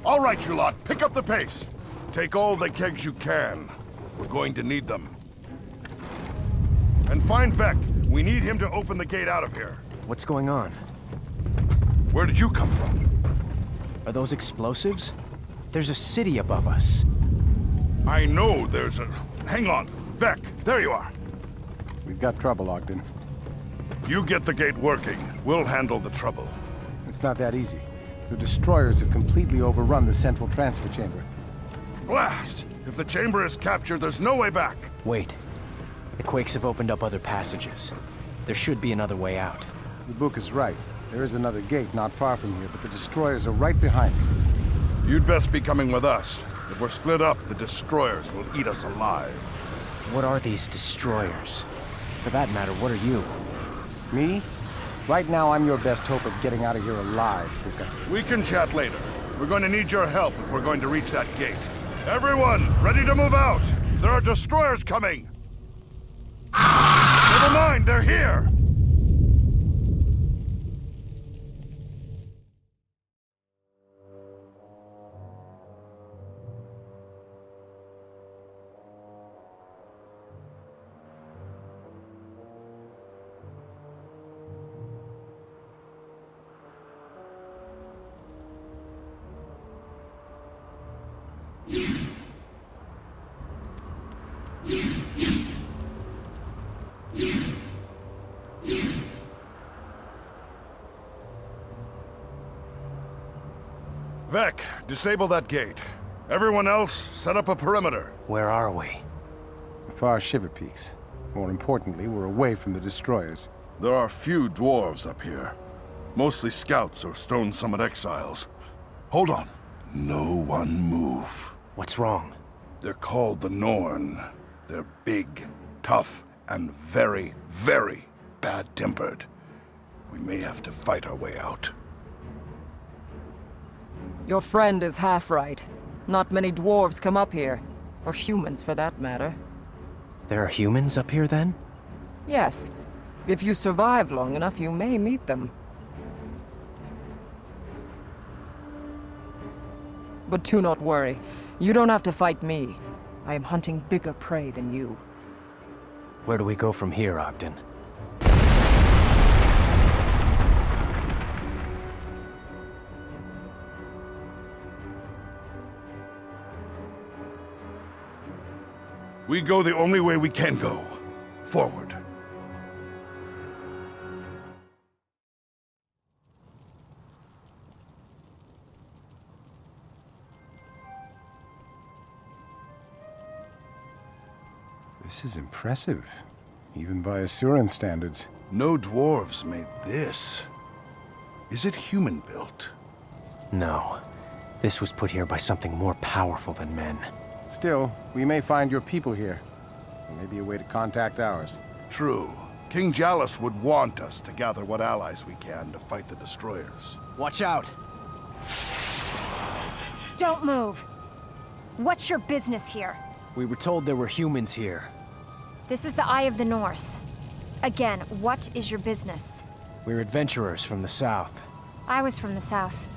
All right, you lot, pick up the pace. Take all the kegs you can. We're going to need them. And find Vec. We need him to open the gate out of here. What's going on? Where did you come from? Are those explosives? There's a city above us. I know there's a... Hang on. Vec, there you are. We've got trouble, Ogden. You get the gate working. We'll handle the trouble. It's not that easy. The destroyers have completely overrun the central transfer chamber. Blast! If the chamber is captured, there's no way back. Wait. The Quakes have opened up other passages. There should be another way out. The book is right. There is another gate not far from here, but the destroyers are right behind me. You'd best be coming with us. If we're split up, the destroyers will eat us alive. What are these destroyers? For that matter, what are you? Me? Right now, I'm your best hope of getting out of here alive, Puka. We can chat later. We're going to need your help if we're going to reach that gate. Everyone, ready to move out! There are destroyers coming! Never mind, they're here! Vec, disable that gate. Everyone else, set up a perimeter. Where are we? The far Shiver Peaks. More importantly, we're away from the destroyers. There are few dwarves up here. Mostly scouts or Stone Summit exiles. Hold on. No one move. What's wrong? They're called the Norn. They're big, tough, and very, very bad-tempered. We may have to fight our way out. Your friend is half right. Not many dwarves come up here. Or humans, for that matter. There are humans up here, then? Yes. If you survive long enough, you may meet them. But do not worry. You don't have to fight me. I am hunting bigger prey than you. Where do we go from here, Ogden? We go the only way we can go. Forward. This is impressive, even by Asuran standards. No dwarves made this. Is it human-built? No. This was put here by something more powerful than men. Still, we may find your people here. There may be a way to contact ours. True. King Jalis would want us to gather what allies we can to fight the destroyers. Watch out! Don't move! What's your business here? We were told there were humans here. This is the Eye of the North. Again, what is your business? We're adventurers from the south. I was from the south.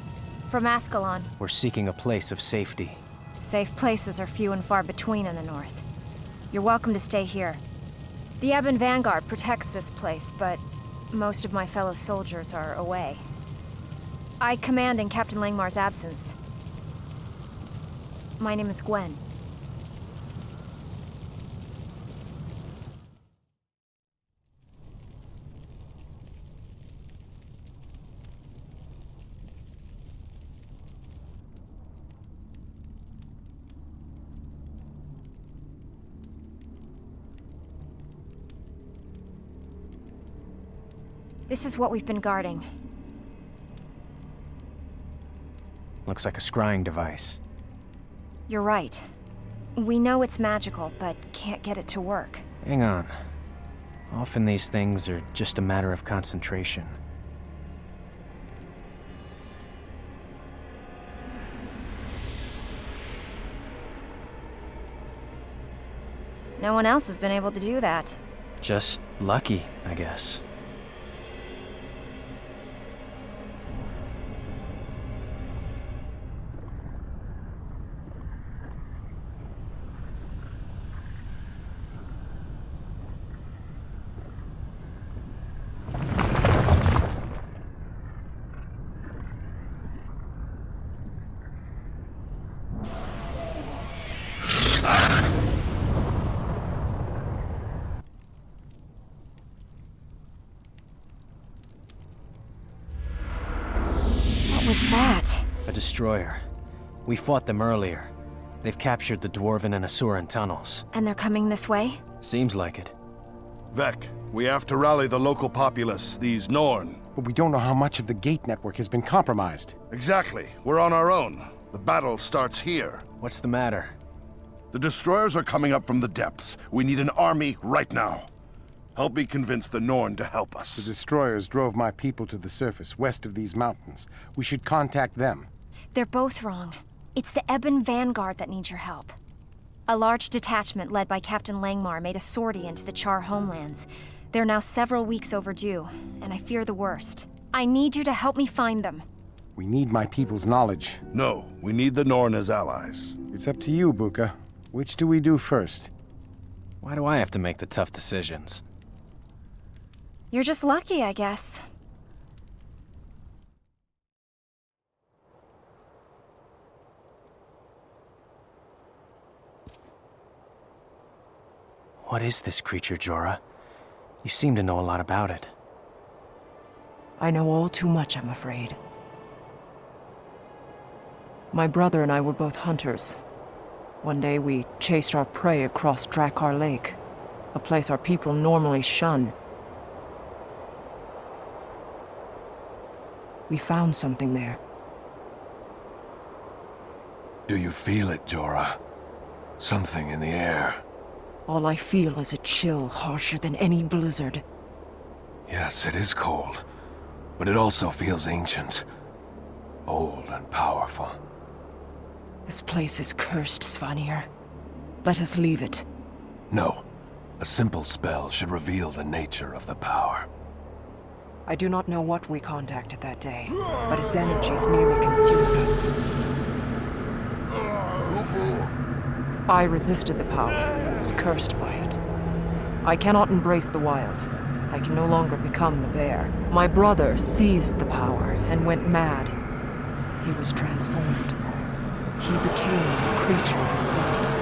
From Ascalon. We're seeking a place of safety. Safe places are few and far between in the north. You're welcome to stay here. The Ebon Vanguard protects this place, but most of my fellow soldiers are away. I command in Captain Langmar's absence. My name is Gwen. This is what we've been guarding. Looks like a scrying device. You're right. We know it's magical, but can't get it to work. Hang on. Often these things are just a matter of concentration. No one else has been able to do that. Just lucky, I guess. is that? A destroyer. We fought them earlier. They've captured the Dwarven and Asuran tunnels. And they're coming this way? Seems like it. Vec, we have to rally the local populace, these Norn. But we don't know how much of the gate network has been compromised. Exactly. We're on our own. The battle starts here. What's the matter? The destroyers are coming up from the depths. We need an army right now. Help me convince the Norn to help The us. destroyers drove my people to the surface, west of these mountains. We should contact them. They're both wrong. It's the Ebon Vanguard that needs your help. A large detachment led by Captain Langmar made a sortie into the Char homelands. They're now several weeks overdue, and I fear the worst. I need you to help me find them. We need my people's knowledge. No, we need the Norn as allies. It's up to you, Buka. Which do we do first? Why do I have to make the tough decisions? You're just lucky, I guess. What is this creature, Jorah? You seem to know a lot about it. I know all too much, I'm afraid. My brother and I were both hunters. One day we chased our prey across Drakkar Lake, a place our people normally shun. We found something there. Do you feel it, Jorah? Something in the air. All I feel is a chill harsher than any blizzard. Yes, it is cold, but it also feels ancient. Old and powerful. This place is cursed, Svanir. Let us leave it. No. A simple spell should reveal the nature of the power. I do not know what we contacted that day, but its energies nearly consumed us. I resisted the power, was cursed by it. I cannot embrace the wild. I can no longer become the bear. My brother seized the power and went mad. He was transformed. He became the creature I fought.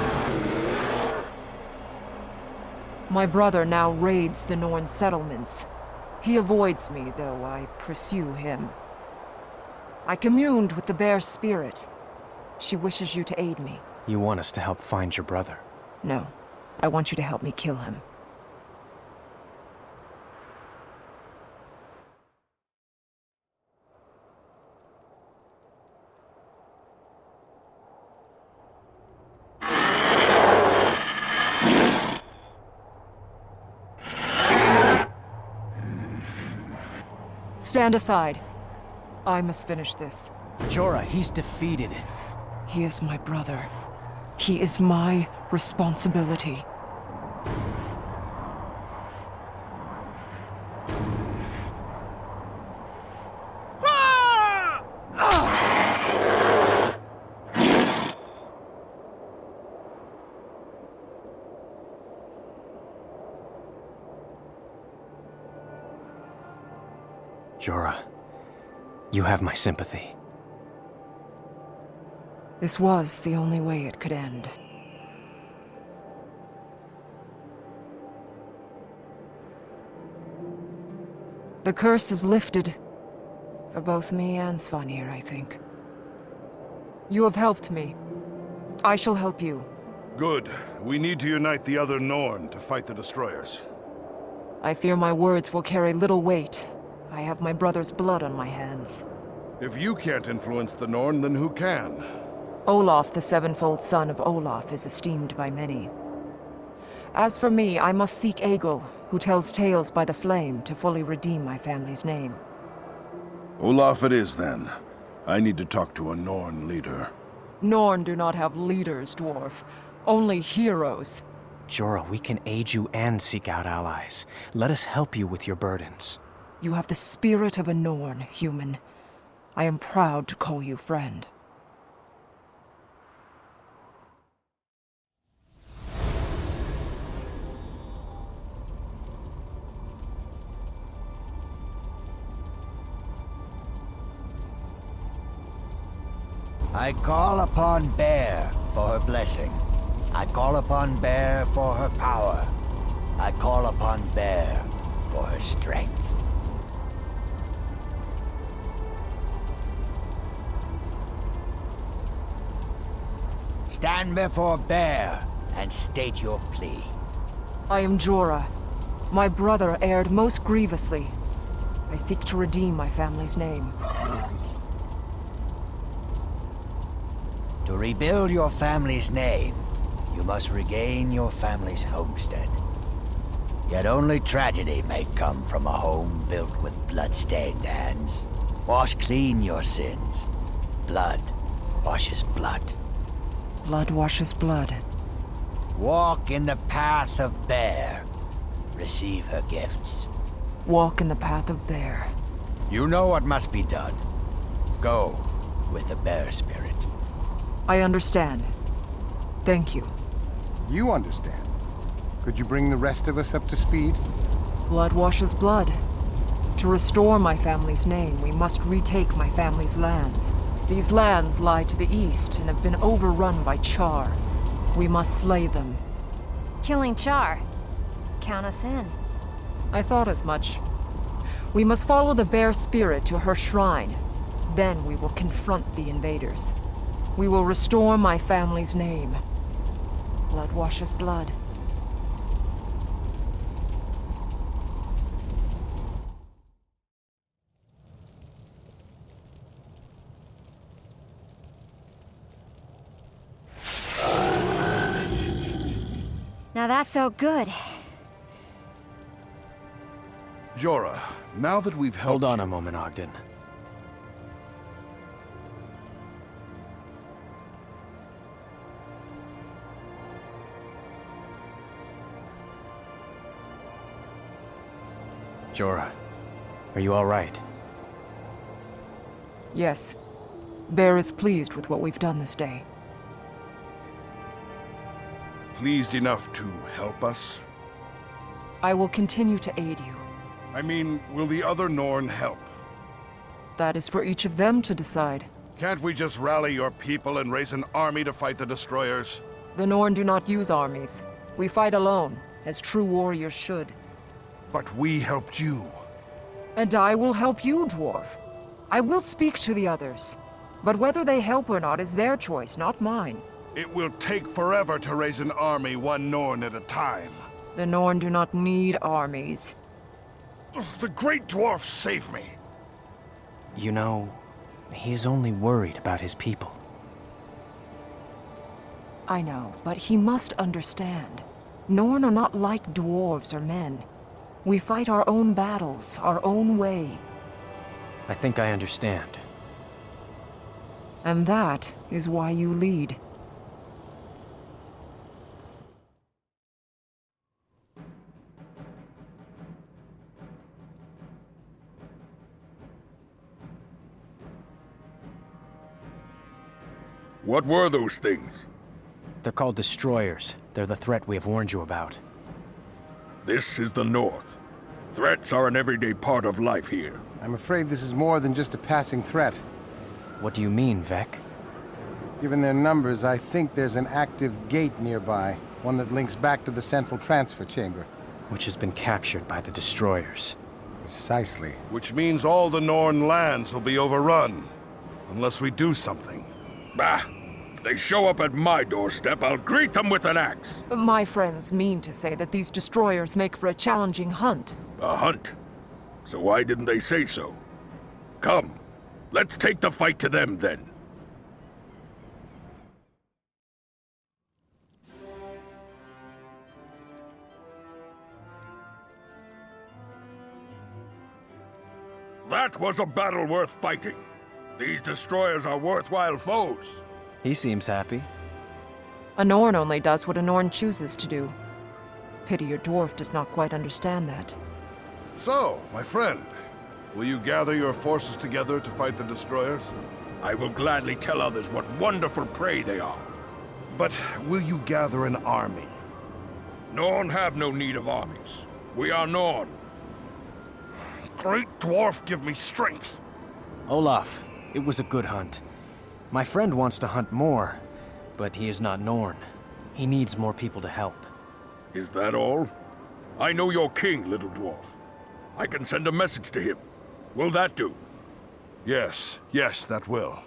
My brother now raids the Norn settlements. He avoids me, though I pursue him. I communed with the bear's spirit. She wishes you to aid me. You want us to help find your brother? No, I want you to help me kill him. Stand aside. I must finish this. Jorah, he's defeated it. He is my brother. He is my responsibility. Jorah, you have my sympathy. This was the only way it could end. The curse is lifted. For both me and Svanir, I think. You have helped me. I shall help you. Good. We need to unite the other Norn to fight the destroyers. I fear my words will carry little weight. I have my brother's blood on my hands. If you can't influence the Norn, then who can? Olaf, the sevenfold son of Olaf, is esteemed by many. As for me, I must seek Egil, who tells tales by the flame, to fully redeem my family's name. Olaf it is, then. I need to talk to a Norn leader. Norn do not have leaders, dwarf. Only heroes. Jorah, we can aid you and seek out allies. Let us help you with your burdens. You have the spirit of a Norn, human. I am proud to call you friend. I call upon Bear for her blessing. I call upon Bear for her power. I call upon Bear for her strength. Stand before Bear and state your plea. I am Jorah. My brother erred most grievously. I seek to redeem my family's name. To rebuild your family's name, you must regain your family's homestead. Yet only tragedy may come from a home built with blood-stained hands. Wash clean your sins. Blood washes blood. Blood washes blood. Walk in the path of Bear. Receive her gifts. Walk in the path of Bear. You know what must be done. Go with the Bear spirit. I understand. Thank you. You understand. Could you bring the rest of us up to speed? Blood washes blood. To restore my family's name, we must retake my family's lands. These lands lie to the east and have been overrun by Char. We must slay them. Killing Char. Count us in. I thought as much. We must follow the bear spirit to her shrine. Then we will confront the invaders. We will restore my family's name. Blood washes blood. Now that felt good. Jorah, now that we've helped Hold on you- a moment, Ogden. Jorah, are you all right? Yes. Bear is pleased with what we've done this day. pleased enough to help us? I will continue to aid you. I mean, will the other Norn help? That is for each of them to decide. Can't we just rally your people and raise an army to fight the destroyers? The Norn do not use armies. We fight alone, as true warriors should. But we helped you. And I will help you, Dwarf. I will speak to the others. But whether they help or not is their choice, not mine. It will take forever to raise an army, one Norn at a time. The Norn do not need armies. Ugh, the Great Dwarf save me! You know, he is only worried about his people. I know, but he must understand. Norn are not like dwarves or men. We fight our own battles, our own way. I think I understand. And that is why you lead. What were those things? They're called destroyers. They're the threat we have warned you about. This is the North. Threats are an everyday part of life here. I'm afraid this is more than just a passing threat. What do you mean, Vec? Given their numbers, I think there's an active gate nearby, one that links back to the central transfer chamber. Which has been captured by the destroyers. Precisely. Which means all the Norn lands will be overrun. Unless we do something. Bah! If they show up at my doorstep, I'll greet them with an axe. My friends mean to say that these destroyers make for a challenging hunt. A hunt? So why didn't they say so? Come, let's take the fight to them then. That was a battle worth fighting. These destroyers are worthwhile foes. He seems happy. A Norn only does what a Norn chooses to do. Pity your dwarf does not quite understand that. So, my friend, will you gather your forces together to fight the destroyers? I will gladly tell others what wonderful prey they are. But will you gather an army? Norn have no need of armies. We are Norn. Great Dwarf, give me strength! Olaf, it was a good hunt. My friend wants to hunt more, but he is not Norn. He needs more people to help. Is that all? I know your king, little dwarf. I can send a message to him. Will that do? Yes, that will.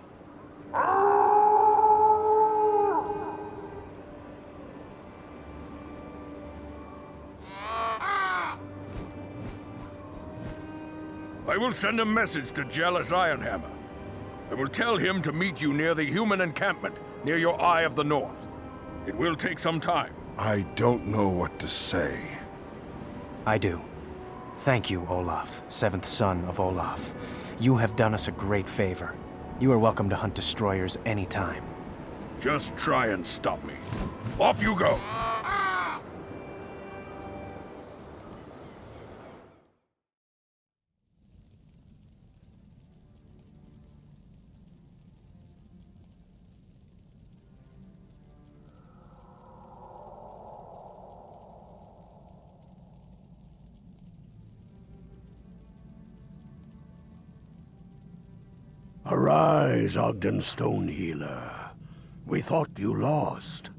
will send a message to jealous Ironhammer. I will tell him to meet you near the human encampment, near your Eye of the North. It will take some time. I don't know what to say. I do. Thank you, Olaf, seventh son of Olaf. You have done us a great favor. You are welcome to hunt destroyers anytime. Just try and stop me. Off you go! Arise, Ogden Stonehealer. We thought you lost.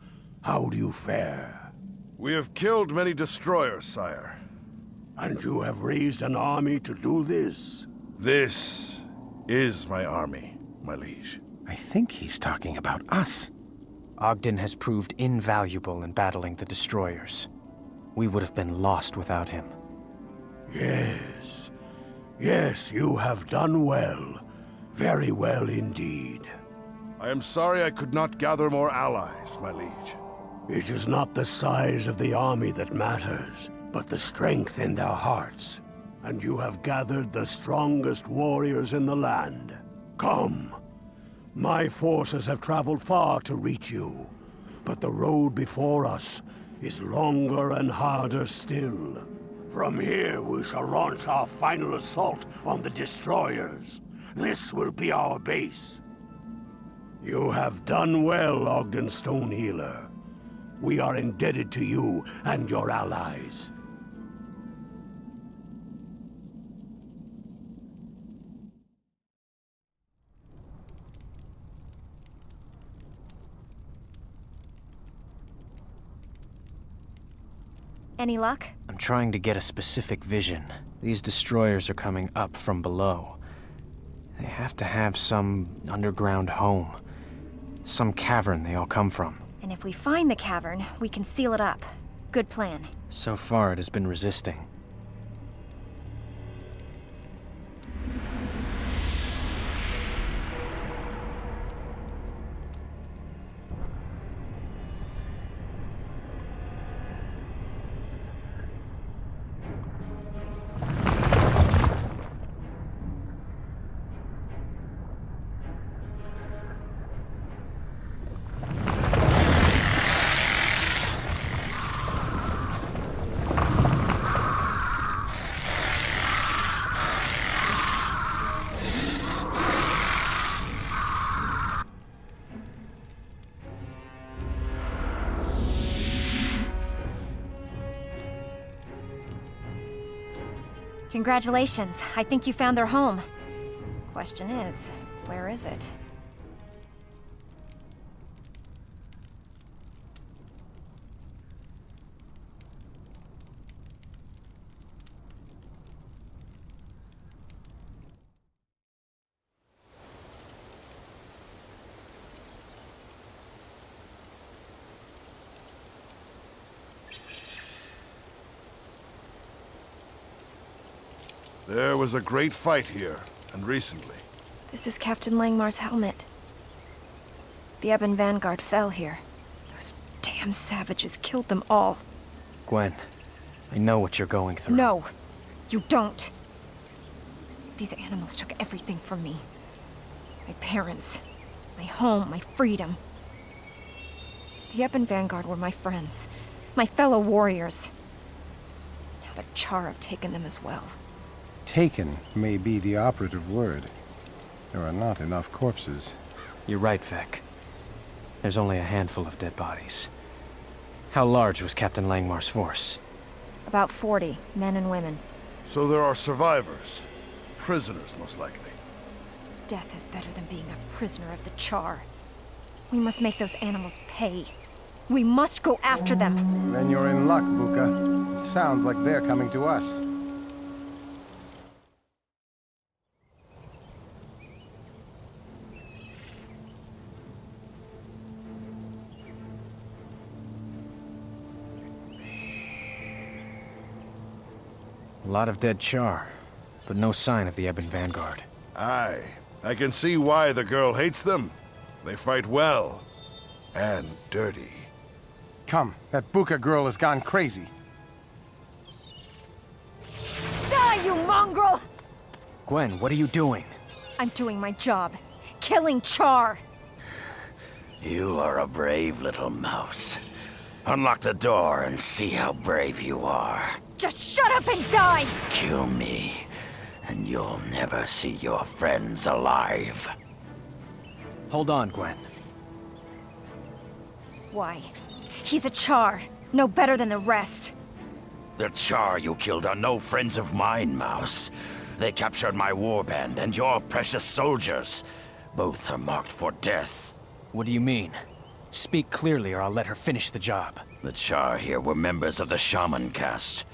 How do you fare? We have killed many destroyers, sire. And you have raised an army to do this? This is my army, my liege. I think he's talking about us. Ogden has proved invaluable in battling the destroyers. We would have been lost without him. Yes. Yes, you have done well. Very well indeed. I am sorry I could not gather more allies, my liege. It is not the size of the army that matters, but the strength in their hearts. And you have gathered the strongest warriors in the land. Come. My forces have traveled far to reach you, but the road before us is longer and harder still. From here we shall launch our final assault on the destroyers. This will be our base. You have done well, Ogden Stonehealer. We are indebted to you and your allies. Any luck? I'm trying to get a specific vision. These destroyers are coming up from below. They have to have some underground home. Some cavern they all come from. And if we find the cavern, we can seal it up. Good plan. So far, it has been resisting. Congratulations. I think you found their home. Question is, where is it? There was a great fight here, and recently. This is Captain Langmar's helmet. The Ebon Vanguard fell here. Those damn savages killed them all. Gwen, I know what you're going through. No, you don't. These animals took everything from me. My parents, my home, my freedom. The Ebon Vanguard were my friends, my fellow warriors. Now the Char have taken them as well. Taken may be the operative word. There are not enough corpses. You're right, Vec. There's only a handful of dead bodies. How large was Captain Langmar's force? About 40, men and women. So there are survivors. Prisoners, most likely. Death is better than being a prisoner of the Char. We must make those animals pay. We must go after them. Then you're in luck, Buka. It sounds like they're coming to us. A lot of dead Char, but no sign of the Ebon Vanguard. Aye, I can see why the girl hates them. They fight well. And dirty. Come, that Buka girl has gone crazy. Die, you mongrel! Gwen, what are you doing? I'm doing my job. Killing Char. You are a brave little mouse. Unlock the door and see how brave you are. Just shut up and die! Kill me, and you'll never see your friends alive. Hold on, Gwen. Why? He's a Char. No better than the rest. The Char you killed are no friends of mine, Mouse. They captured my warband and your precious soldiers. Both are marked for death. What do you mean? Speak clearly or I'll let her finish the job. The Char here were members of the Shaman caste.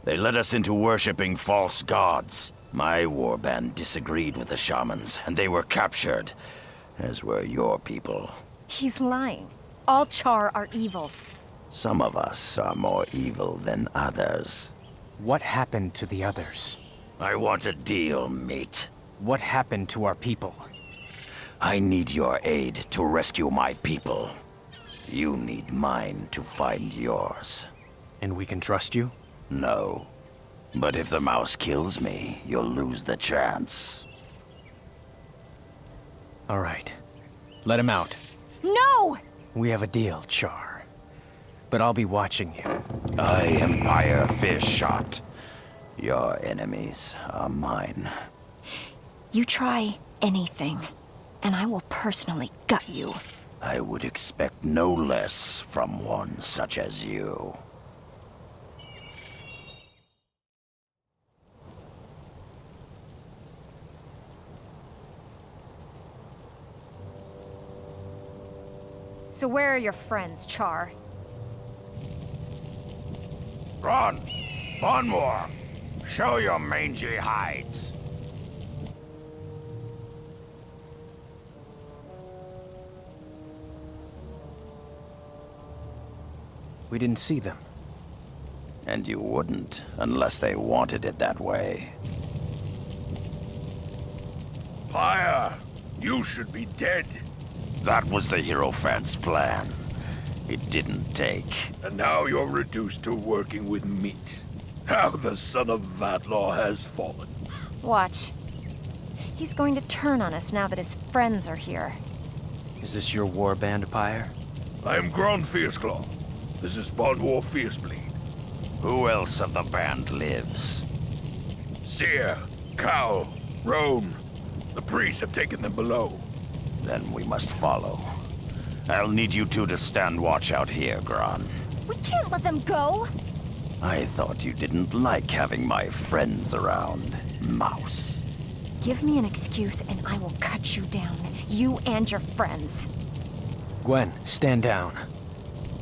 They led us into worshipping false gods. My warband disagreed with the Shamans, and they were captured, as were your people. He's lying. All Char are evil. Some of us are more evil than others. What happened to the others? I want a deal, mate. What happened to our people? I need your aid to rescue my people. You need mine to find yours. And we can trust you? No. But if the mouse kills me, you'll lose the chance. All right. Let him out. No! We have a deal, Char. But I'll be watching you. I Empire Fish Shot. Your enemies are mine. You try anything, and I will personally gut you. I would expect no less from one such as you. So where are your friends, Char? Run! Bonmore! Show your mangy hides! We didn't see them. And you wouldn't, unless they wanted it that way. Pyre, you should be dead. That was the hierophant's plan. It didn't take. And now you're reduced to working with meat. How the son of Vadlaw has fallen. Watch. He's going to turn on us now that his friends are here. Is this your warband, Pyre? I am Gron Fierceclaw. This is Bonwar Fiercebleed. Who else of the band lives? Seer, Cowl, Roan. The priests have taken them below. Then we must follow. I'll need you two to stand watch out here, Gron. We can't let them go! I thought you didn't like having my friends around, Mouse. Give me an excuse and I will cut you down. You and your friends. Gwen, stand down.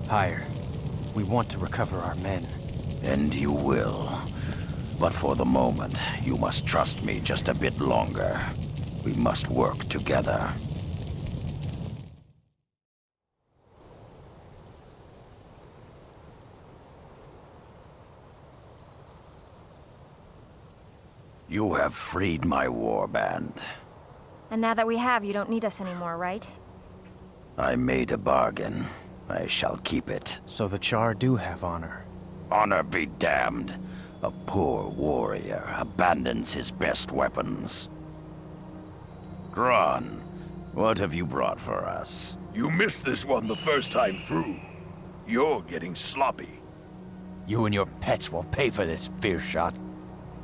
Pyre, we want to recover our men. And you will. But for the moment, you must trust me just a bit longer. We must work together. You have freed my warband. And now that we have, you don't need us anymore, right? I made a bargain. I shall keep it. So the Char do have honor. Honor be damned. A poor warrior abandons his best weapons. Gron, what have you brought for us? You missed this one the first time through. You're getting sloppy. You and your pets will pay for this, Fierce Shot.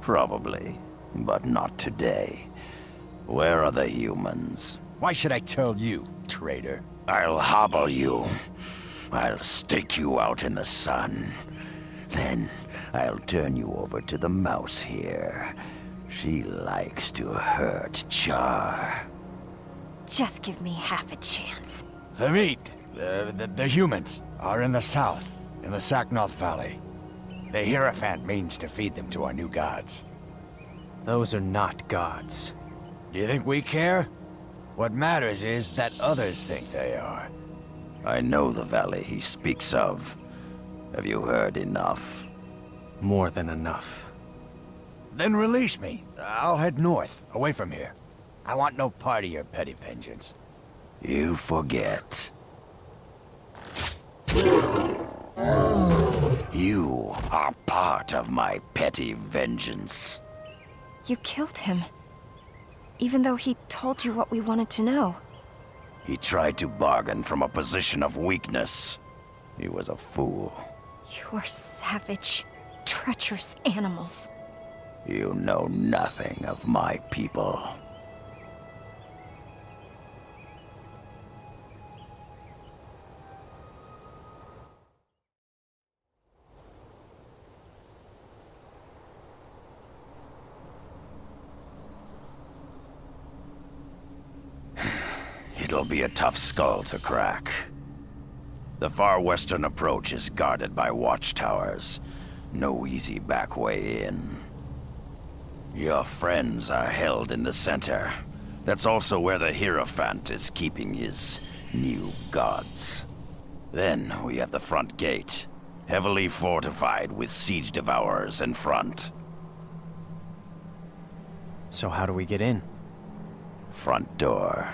Probably, but not today. Where are the humans? Why should I tell you, traitor? I'll hobble you. I'll stake you out in the sun. Then I'll turn you over to the mouse here. She likes to hurt Char. Just give me half a chance. The meat, the humans, are in the south, in the Saknoth Valley. The hierophant means to feed them to our new gods. Those are not gods. Do you think we care? What matters is that others think they are. I know the valley he speaks of. Have you heard enough? More than enough. Then release me. I'll head north, away from here. I want no part of your petty vengeance. You forget. You are part of my petty vengeance. You killed him. Even though he told you what we wanted to know. He tried to bargain from a position of weakness. He was a fool. You are savage, treacherous animals. You know nothing of my people. It'll be a tough skull to crack. The far western approach is guarded by watchtowers. No easy back way in. Your friends are held in the center. That's also where the hierophant is keeping his new gods. Then we have the front gate, heavily fortified with siege devourers in front. So how do we get in? Front door.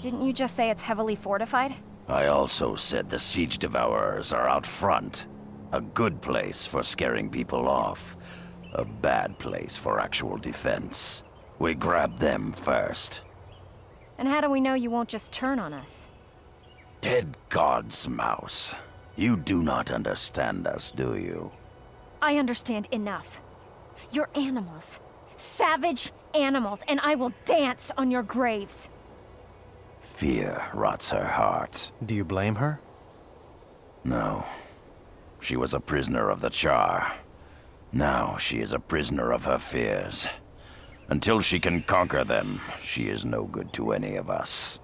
Didn't you just say it's heavily fortified? I also said the siege devourers are out front. A good place for scaring people off. A bad place for actual defense. We grab them first. And how do we know you won't just turn on us? Dead God's mouse. You do not understand us, do you? I understand enough. You're animals. Savage animals, and I will dance on your graves. Fear rots her heart. Do you blame her? No. She was a prisoner of the Char. Now she is a prisoner of her fears. Until she can conquer them, she is no good to any of us.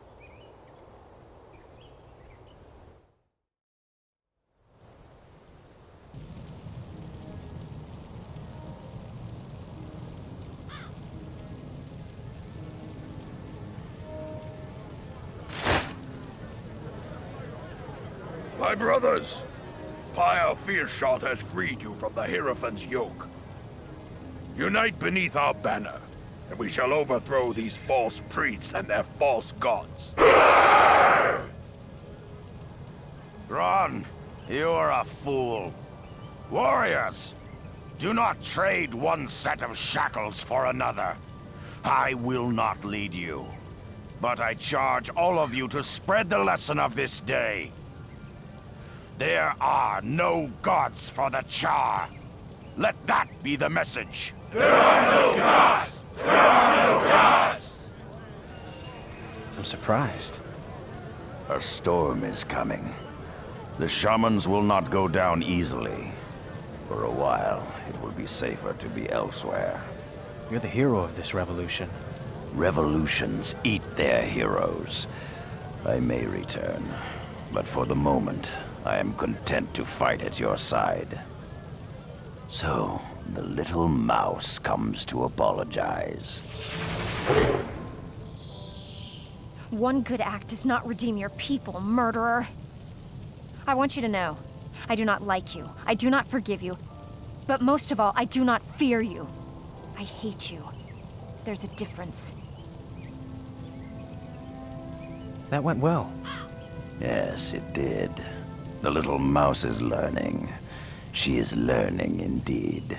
My brothers, Pyre Fearshot has freed you from the hierophant's yoke. Unite beneath our banner, and we shall overthrow these false priests and their false gods. Ron, you are a fool. Warriors, do not trade one set of shackles for another. I will not lead you, but I charge all of you to spread the lesson of this day. There are no gods for the Char. Let that be the message. There are no gods! There are no gods! I'm surprised. A storm is coming. The shamans will not go down easily. For a while, it will be safer to be elsewhere. You're the hero of this revolution. Revolutions eat their heroes. I may return, but for the moment, I am content to fight at your side. So, the little mouse comes to apologize. One good act does not redeem your people, murderer. I want you to know, I do not like you. I do not forgive you. But most of all, I do not fear you. I hate you. There's a difference. That went well. Yes, it did. The little mouse is learning. She is learning indeed.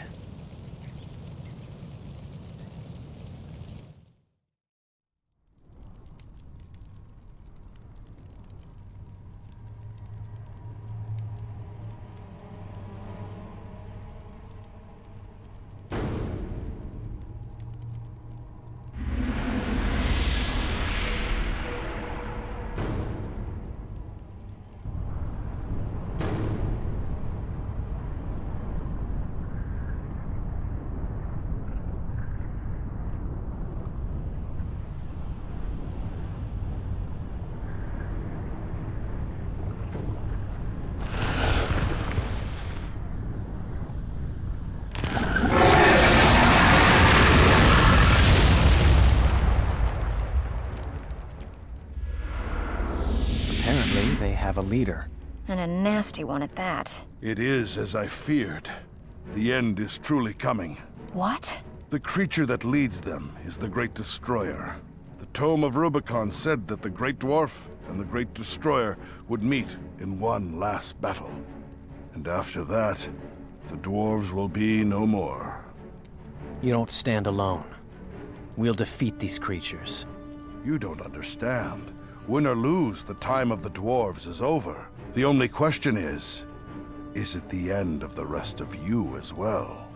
Apparently, they have a leader. And a nasty one at that. It is as I feared. The end is truly coming. What? The creature that leads them is the Great Destroyer. The Tome of Rubicon said that the Great Dwarf and the Great Destroyer would meet in one last battle. And after that, the dwarves will be no more. You don't stand alone. We'll defeat these creatures. You don't understand. Win or lose, the time of the dwarves is over. The only question is it the end of the rest of you as well?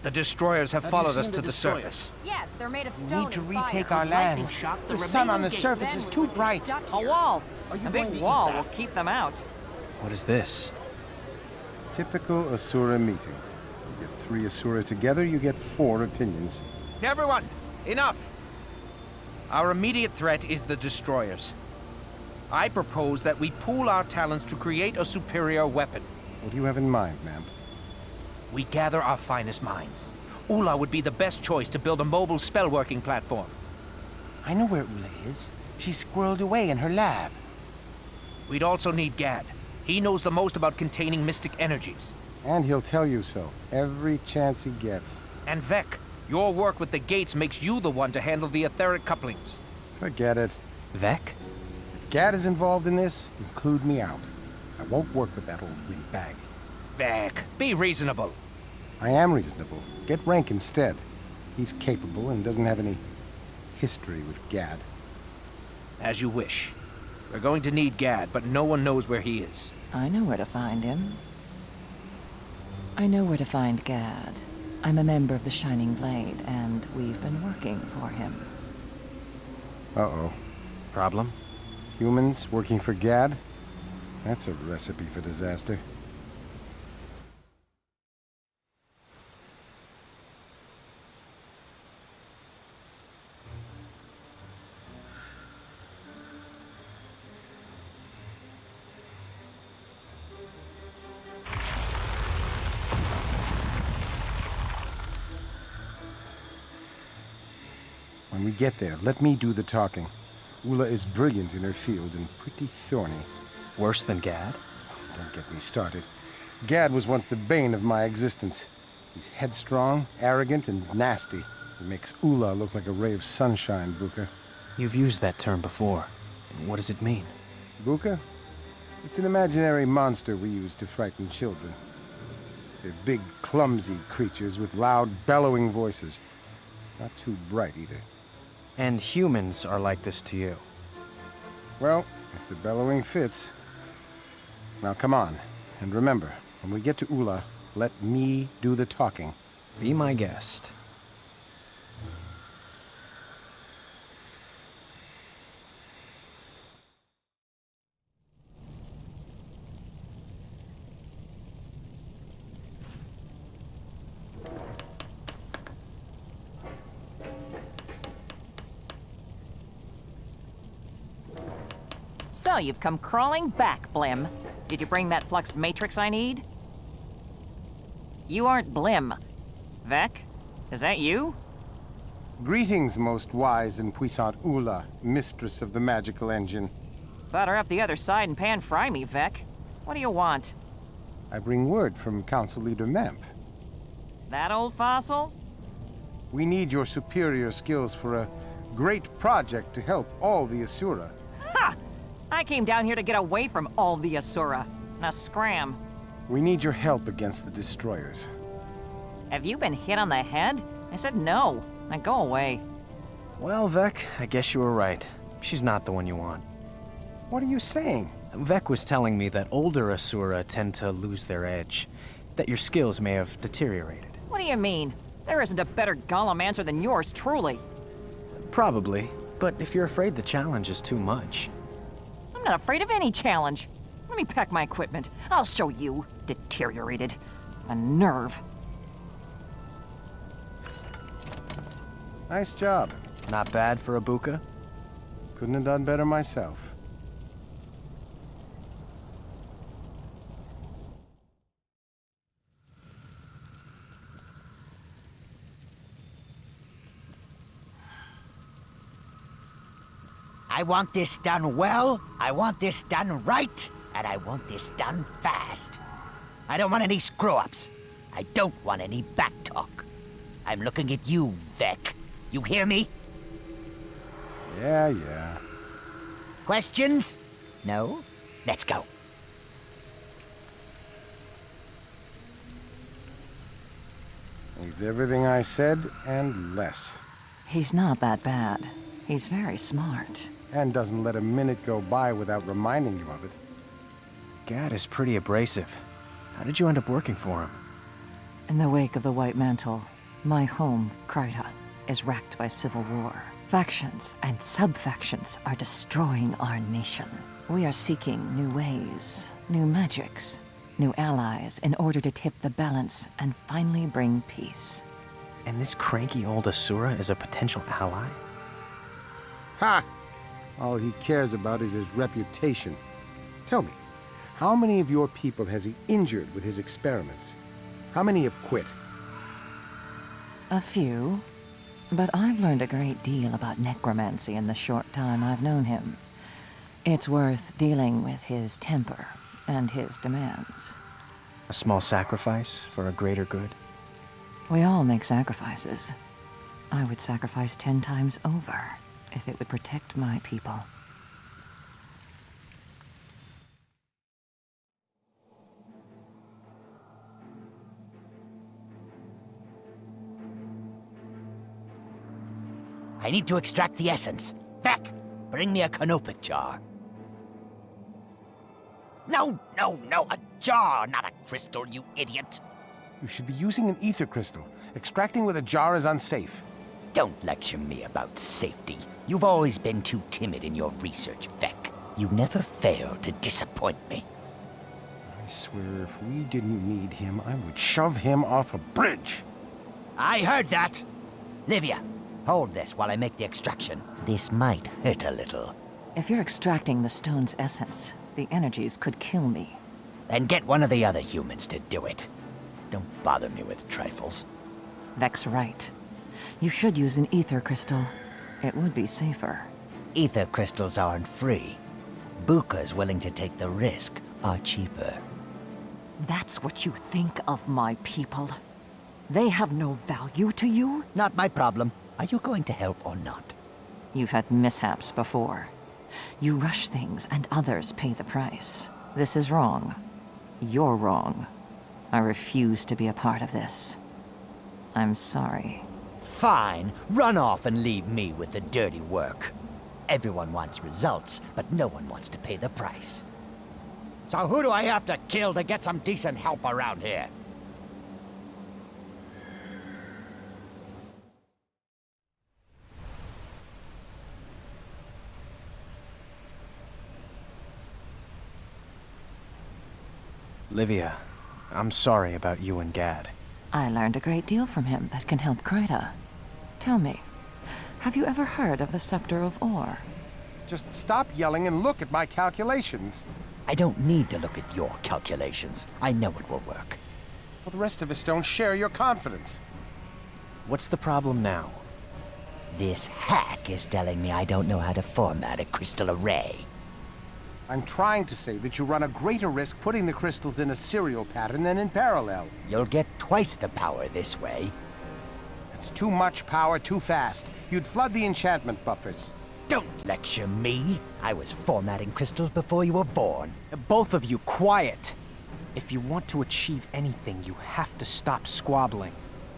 The destroyers have followed us to the surface. Yes, they're made of We stone need to and retake fire. our lands. The sun on the surface is too bright. A wall. A big wall will keep them out. What is this? Typical Asura meeting. You get 3 Asura together, you get 4 opinions. Everyone, enough! Our immediate threat is the destroyers. I propose that we pool our talents to create a superior weapon. What do you have in mind, ma'am? We gather our finest minds. Ula would be the best choice to build a mobile spellworking platform. I know where Ula is. She's squirreled away in her lab. We'd also need Gad. He knows the most about containing mystic energies. And he'll tell you so, every chance he gets. And Vec, your work with the gates makes you the one to handle the etheric couplings. Forget it. Vec? If Gad is involved in this, include me out. I won't work with that old windbag. Vec, be reasonable. I am reasonable. Get Rank instead. He's capable and doesn't have any history with Gad. As you wish. We're going to need Gad, but no one knows where he is. I know where to find him. I know where to find Gad. I'm a member of the Shining Blade, and we've been working for him. Uh-oh. Problem? Humans working for Gad? That's a recipe for disaster. When we get there, let me do the talking. Ula is brilliant in her field and pretty thorny. Worse than Gad? Don't get me started. Gad was once the bane of my existence. He's headstrong, arrogant, and nasty. He makes Ula look like a ray of sunshine, Buka. You've used that term before. What does it mean? Buka? It's an imaginary monster we use to frighten children. They're big, clumsy creatures with loud, bellowing voices. Not too bright, either. And humans are like this to you? Well, if the bellowing fits. Now come on, and remember, when we get to Ula, let me do the talking. Be my guest. So you've come crawling back, Blim. Did you bring that flux matrix I need? You aren't Blim. Vec? Is that you? Greetings, most wise and puissant Ula, mistress of the magical engine. Butter up the other side and pan-fry me, Vec. What do you want? I bring word from Council Leader Memp. That old fossil? We need your superior skills for a great project to help all the Asura. Ha! I came down here to get away from all the Asura. Now scram. We need your help against the destroyers. Have you been hit on the head? I said no. Now go away. Well, Vec, I guess you were right. She's not the one you want. What are you saying? Vec was telling me that older Asura tend to lose their edge. That your skills may have deteriorated. What do you mean? There isn't a better golem answer than yours, truly. Probably, but if you're afraid the challenge is too much. I'm not afraid of any challenge. Let me pack my equipment. I'll show you. Deteriorated. The nerve. Nice job. Not bad for a buka? Couldn't have done better myself. I want this done well, I want this done right, and I want this done fast. I don't want any screw-ups. I don't want any backtalk. I'm looking at you, Vec. You hear me? Yeah. Questions? No? Let's go. He's everything I said and less. He's not that bad. He's very smart. And doesn't let a minute go by without reminding you of it. Gad is pretty abrasive. How did you end up working for him? In the wake of the White Mantle, my home, Kryta, is racked by civil war. Factions and sub-factions are destroying our nation. We are seeking new ways, new magics, new allies in order to tip the balance and finally bring peace. And this cranky old Asura is a potential ally? Ha! All he cares about is his reputation. Tell me, how many of your people has he injured with his experiments? How many have quit? A few. But I've learned a great deal about necromancy in the short time I've known him. It's worth dealing with his temper and his demands. A small sacrifice for a greater good? We all make sacrifices. I would sacrifice 10 times over if it would protect my people. I need to extract the essence. Vec, bring me a canopic jar. No, a jar, not a crystal, you idiot. You should be using an ether crystal. Extracting with a jar is unsafe. Don't lecture me about safety. You've always been too timid in your research, Vec. You never fail to disappoint me. I swear if we didn't need him, I would shove him off a bridge. I heard that. Livia, hold this while I make the extraction. This might hurt a little. If you're extracting the stone's essence, the energies could kill me. Then get one of the other humans to do it. Don't bother me with trifles. Vec's right. You should use an ether crystal. It would be safer. Ether crystals aren't free. Bukas willing to take the risk are cheaper. That's what you think of my people? They have no value to you? Not my problem. Are you going to help or not? You've had mishaps before. You rush things and others pay the price. This is wrong. You're wrong. I refuse to be a part of this. I'm sorry. Fine. Run off and leave me with the dirty work. Everyone wants results, but no one wants to pay the price. So who do I have to kill to get some decent help around here? Livia, I'm sorry about you and Gad. I learned a great deal from him that can help Kryta. Tell me, have you ever heard of the Scepter of Ore? Just stop yelling and look at my calculations. I don't need to look at your calculations. I know it will work. Well, the rest of us don't share your confidence. What's the problem now? This hack is telling me I don't know how to format a crystal array. I'm trying to say that you run a greater risk putting the crystals in a serial pattern than in parallel. You'll get twice the power this way. It's too much power too fast. You'd flood the enchantment buffers. Don't lecture me. I was formatting crystals before you were born. Both of you, quiet! If you want to achieve anything, you have to stop squabbling.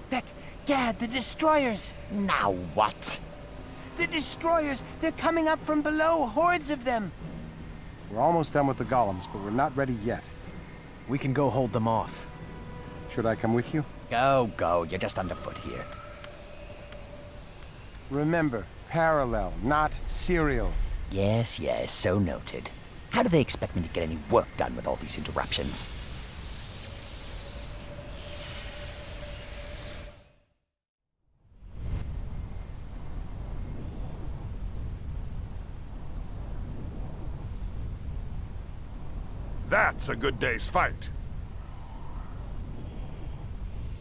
Vec, Gad, the destroyers! Now what? The destroyers! They're coming up from below, hordes of them! We're almost done with the golems, but we're not ready yet. We can go hold them off. Should I come with you? Go. You're just underfoot here. Remember, parallel, not serial. Yes, so noted. How do they expect me to get any work done with all these interruptions? That's a good day's fight.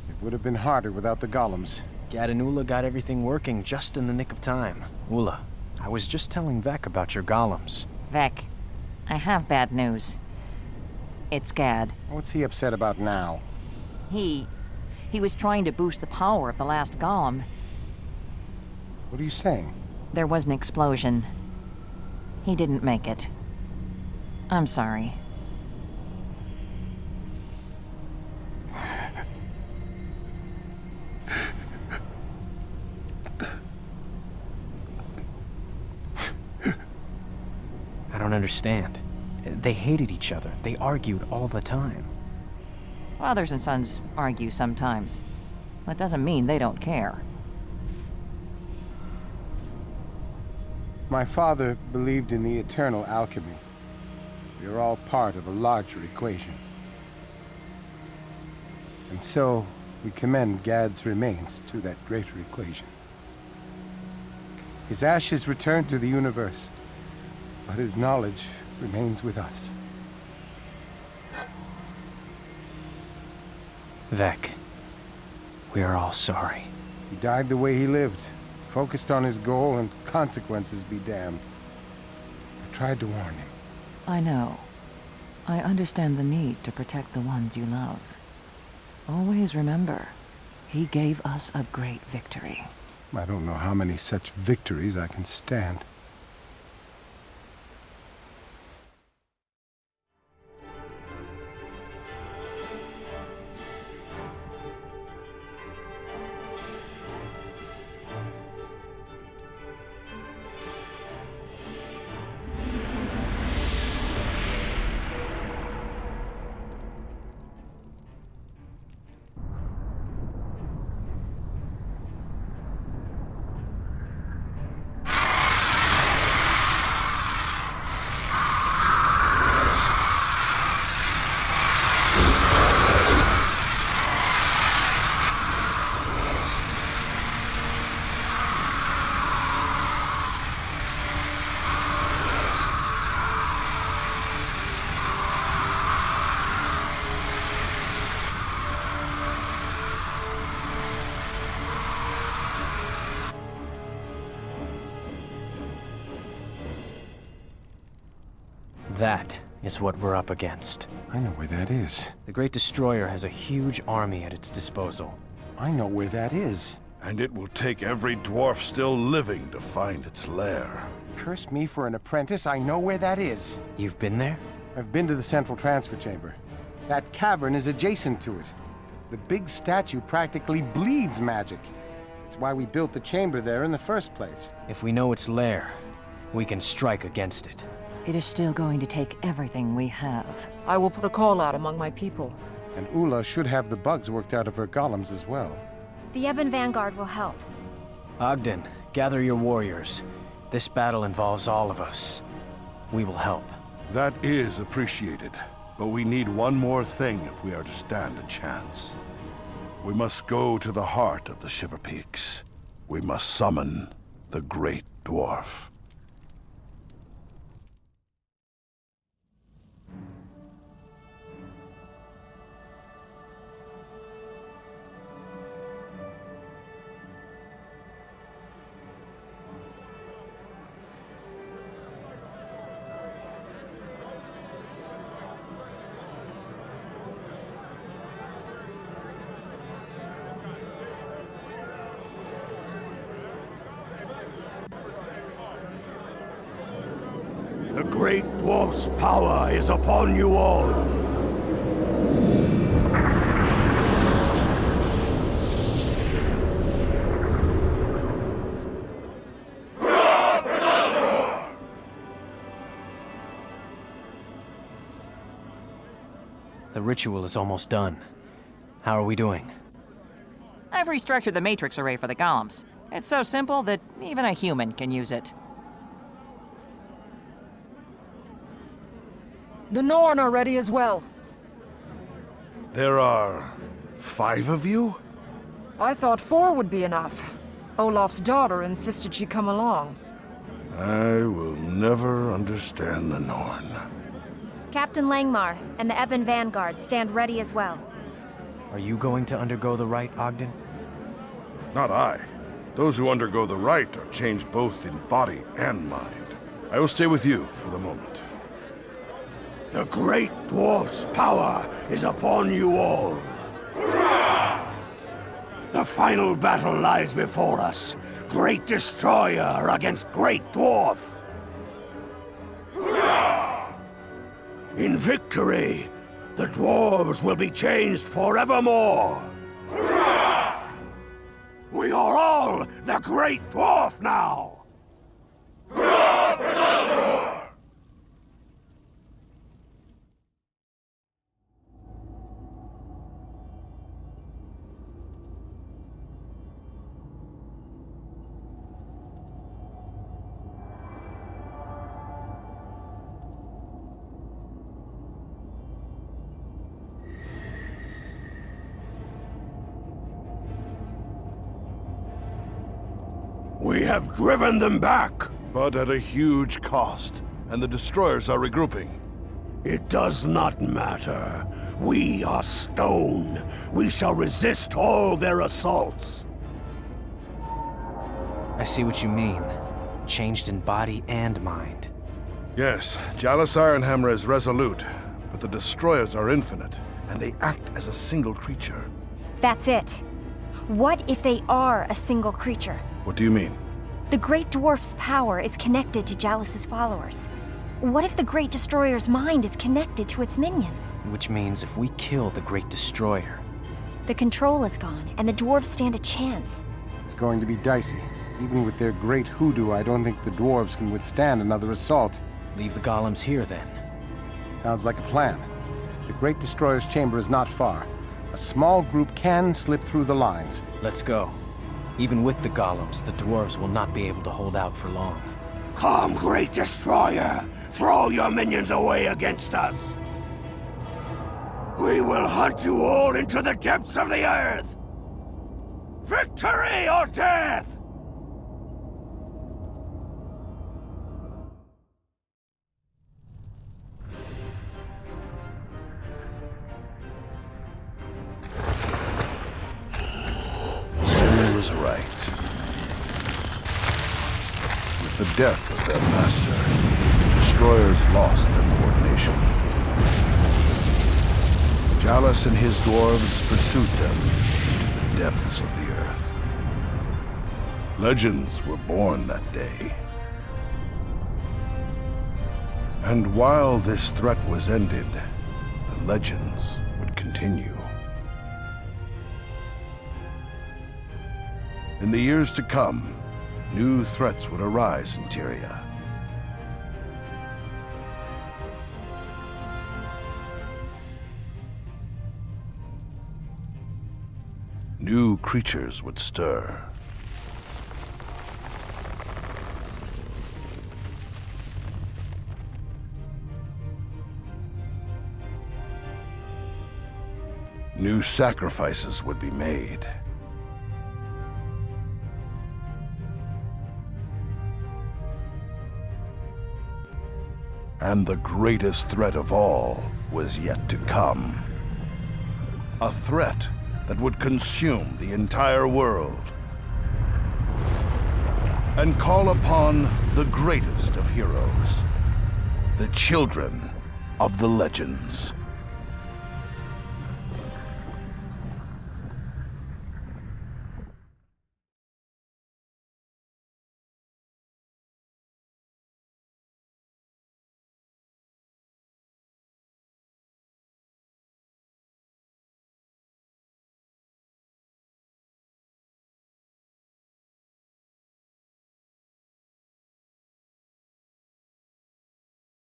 It would have been harder without the golems. Gad and Ula got everything working just in the nick of time. Ula, I was just telling Vec about your golems. Vec, I have bad news. It's Gad. What's he upset about now? He was trying to boost the power of the last golem. What are you saying? There was an explosion. He didn't make it. I'm sorry. I don't understand. They hated each other. They argued all the time. Fathers and sons argue sometimes. That doesn't mean they don't care. My father believed in the eternal alchemy. We are all part of a larger equation. And so, we commend Gad's remains to that greater equation. His ashes return to the universe, but his knowledge remains with us. Vec, we are all sorry. He died the way he lived, focused on his goal and consequences be damned. I tried to warn him. I know. I understand the need to protect the ones you love. Always remember, he gave us a great victory. I don't know how many such victories I can stand. That is what we're up against. I know where that is. The Great Destroyer has a huge army at its disposal. I know where that is. And it will take every dwarf still living to find its lair. Curse me for an apprentice, I know where that is. You've been there? I've been to the central transfer chamber. That cavern is adjacent to it. The big statue practically bleeds magic. It's why we built the chamber there in the first place. If we know its lair, we can strike against it. It is still going to take everything we have. I will put a call out among my people. And Ula should have the bugs worked out of her golems as well. The Ebon Vanguard will help. Ogden, gather your warriors. This battle involves all of us. We will help. That is appreciated, but we need one more thing if we are to stand a chance. We must go to the heart of the Shiver Peaks. We must summon the Great Dwarf. The Great Dwarf's power is upon you all. The ritual is almost done. How are we doing? I've restructured the matrix array for the golems. It's so simple that even a human can use it. The Norn are ready as well. There are 5 of you? I thought 4 would be enough. Olaf's daughter insisted she come along. I will never understand the Norn. Captain Langmar and the Ebon Vanguard stand ready as well. Are you going to undergo the rite, Ogden? Not I. Those who undergo the rite are changed both in body and mind. I will stay with you for the moment. The Great Dwarf's power is upon you all. The final battle lies before us. Great Destroyer against Great Dwarf. In victory, the dwarves will be changed forevermore. We are all the Great Dwarf now! We have driven them back! But at a huge cost, and the destroyers are regrouping. It does not matter. We are stone. We shall resist all their assaults. I see what you mean. Changed in body and mind. Yes, Jalis Ironhammer is resolute, but the destroyers are infinite, and they act as a single creature. That's it. What if they are a single creature? What do you mean? The Great Dwarf's power is connected to Jalis' followers. What if the Great Destroyer's mind is connected to its minions? Which means if we kill the Great Destroyer... The control is gone, and the dwarves stand a chance. It's going to be dicey. Even with their great hoodoo, I don't think the dwarves can withstand another assault. Leave the golems here, then. Sounds like a plan. The Great Destroyer's chamber is not far. A small group can slip through the lines. Let's go. Even with the golems, the dwarves will not be able to hold out for long. Come, Great Destroyer! Throw your minions away against us! We will hunt you all into the depths of the earth! Victory or death! Was right. With the death of their master, the destroyers lost their coordination. Jalis and his dwarves pursued them into the depths of the earth. Legends were born that day. And while this threat was ended, the legends would continue. In the years to come, new threats would arise in Tyria. New creatures would stir. New sacrifices would be made. And the greatest threat of all was yet to come. A threat that would consume the entire world. And call upon the greatest of heroes. The children of the legends.